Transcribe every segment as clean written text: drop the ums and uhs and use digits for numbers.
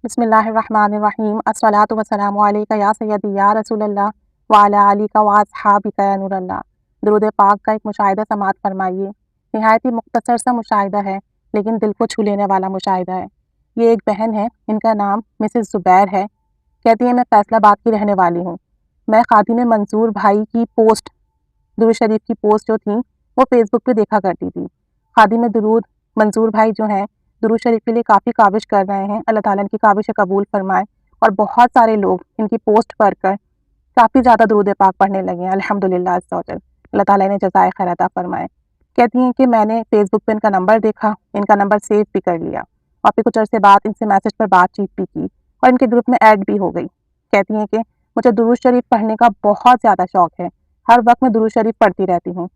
بسم اللہ الرحمن الرحیم الصلاۃ والسلام علیک یا سیدی یا رسول اللہ وعلی آلک و اصحابک یا نور اللہ۔ درود پاک کا ایک مشاہدہ سماعت فرمائیے۔ نہایت ہی مختصر سا مشاہدہ ہے لیکن دل کو چھو لینے والا مشاہدہ ہے۔ یہ ایک بہن ہے، ان کا نام مسز زبیر ہے۔ کہتی ہیں میں فیصل آباد کی رہنے والی ہوں۔ میں خادم منظور بھائی کی پوسٹ درود شریف کی پوسٹ جو تھیں وہ فیس بک پہ دیکھا کرتی تھی۔ خادم درود منظور بھائی جو ہیں درود شریف کے لیے کافی کاوش کر رہے ہیں، اللہ تعالیٰ ان کی کاوش قبول فرمائے، اور بہت سارے لوگ ان کی پوسٹ پڑھ کر کافی زیادہ درود پاک پڑھنے لگے ہیں الحمدللہ عز و جل۔ اللہ تعالیٰ نے جزائے خیر عطا فرمائے۔ کہتی ہیں کہ میں نے فیس بک پہ ان کا نمبر دیکھا، ان کا نمبر سیو بھی کر لیا، اور پھر کچھ عرصے بعد ان سے میسج پر بات چیت بھی کی اور ان کے گروپ میں ایڈ بھی ہو گئی۔ کہتی ہیں کہ مجھے درود شریف پڑھنے کا بہت زیادہ شوق ہے، ہر وقت میں درود شریف پڑھتی رہتی ہوں۔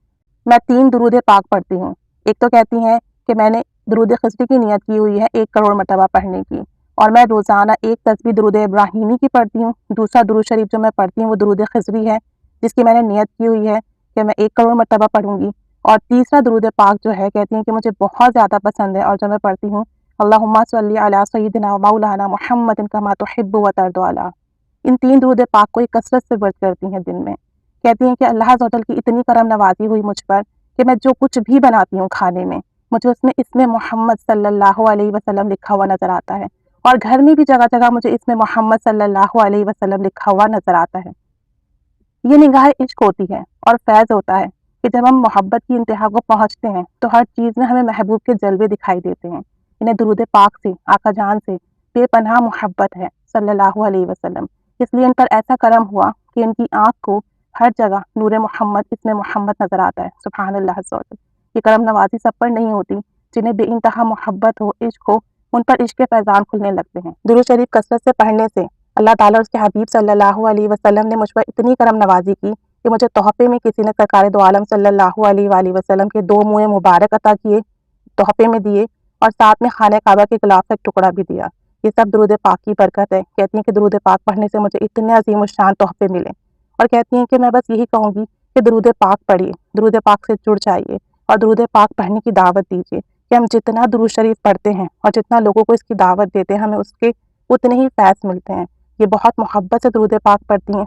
میں 3 درود پاک پڑھتی ہوں۔ ایک تو کہتی ہیں کہ میں نے درود خضری کی نیت کی ہوئی ہے 1 کروڑ مرتبہ پڑھنے کی، اور میں روزانہ ایک تسبیح درود ابراہیمی کی پڑھتی ہوں۔ دوسرا درود شریف جو میں پڑھتی ہوں وہ درود خضری ہے جس کی میں نے نیت کی ہوئی ہے کہ میں 1 کروڑ مرتبہ پڑھوں گی۔ اور تیسرا درود پاک جو ہے کہتی ہیں کہ مجھے بہت زیادہ پسند ہے اور جو میں پڑھتی ہوں اللہم صلی علی سیدنا و مولانا محمد کما تحب و ترضی علی۔ ان 3 درود پاک کو ایک کثرت سے ورد کرتی ہیں دن میں۔ کہتی ہیں کہ اللہ عز و جل کی اتنی کرم نوازی ہوئی مجھ پر کہ میں جو کچھ بھی بناتی ہوں کھانے میں مجھے اس میں اسم محمد صلی اللہ علیہ وسلم لکھا ہوا نظر آتا ہے، اور گھر میں بھی جگہ جگہ مجھے اسم محمد صلی اللہ علیہ وسلم لکھا ہوا نظر آتا ہے۔ یہ نگاہ عشق ہوتی ہے اور فیض ہوتا ہے کہ جب ہم محبت کی انتہا کو پہنچتے ہیں تو ہر چیز میں ہمیں محبوب کے جلوے دکھائی دیتے ہیں۔ انہیں درود پاک سے، آقا جان سے بے پناہ محبت ہے صلی اللہ علیہ وسلم، اس لیے ان پر ایسا کرم ہوا کہ ان کی آنکھ کو ہر جگہ نور محمد اسم محمد نظر آتا ہے۔ سبحان اللہ عز و جل۔ یہ کرم نوازی سب پر نہیں ہوتی، جنہیں بے انتہا محبت ہو، عشق ہو، ان پر عشق کے فیضان کھلنے لگتے ہیں۔ درود شریف کثرت سے پڑھنے سے اللہ تعالیٰ اور اس کے حبیب صلی اللہ علیہ وسلم نے مجھ پر اتنی کرم نوازی کی کہ مجھے تحفے میں کسی نے سرکار دو عالم صلی اللہ علیہ وآلہ وسلم کے 2 منہ مبارک عطا کیے، تحفے میں دیے، اور ساتھ میں خانہ کعبہ کے غلاف کا ایک ٹکڑا بھی دیا۔ یہ سب درود پاک کی برکت ہے۔ کہتی ہیں کہ درود پاک پڑھنے سے مجھے اتنے عظیم الشان تحفے ملے، اور کہتی ہیں کہ میں بس یہی کہوں گی کہ درود پاک پڑھیے، درود پاک سے جڑ جائیے، اور درود پاک پڑھنے کی دعوت دیجیے کہ ہم جتنا درود شریف پڑھتے ہیں اور جتنا لوگوں کو اس کی دعوت دیتے ہیں ہمیں اس کے اتنے ہی فیض ملتے ہیں۔ یہ بہت محبت سے درود پاک پڑھتی ہیں،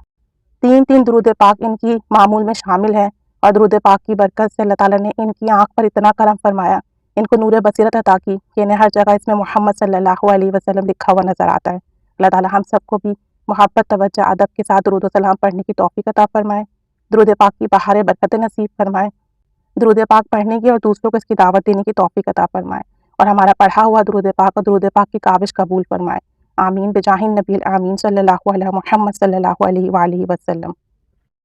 3 درود پاک ان کی معمول میں شامل ہے، اور درود پاک کی برکت سے اللہ تعالیٰ نے ان کی آنکھ پر اتنا کرم فرمایا، ان کو نور بصیرت عطا کی کہ انہیں ہر جگہ اس میں محمد صلی اللہ علیہ وسلم لکھا ہوا نظر آتا ہے۔ اللہ تعالیٰ ہم سب کو بھی محبت، توجہ، ادب کے ساتھ درود و سلام پڑھنے کی توفیق عطا فرمائے، درود پاک کی بہار برکت نصیب فرمائے، درود پاک پڑھنے کی اور دوسروں کو اس کی دعوت دینے کی توفیق عطا فرمائے، اور ہمارا پڑھا ہوا درود پاک اور درود پاک کی کاوش قبول فرمائے۔ آمین بجاہ النبی آمین صلی اللہ علیہ محمد صلی اللہ علیہ وآلہ وسلم۔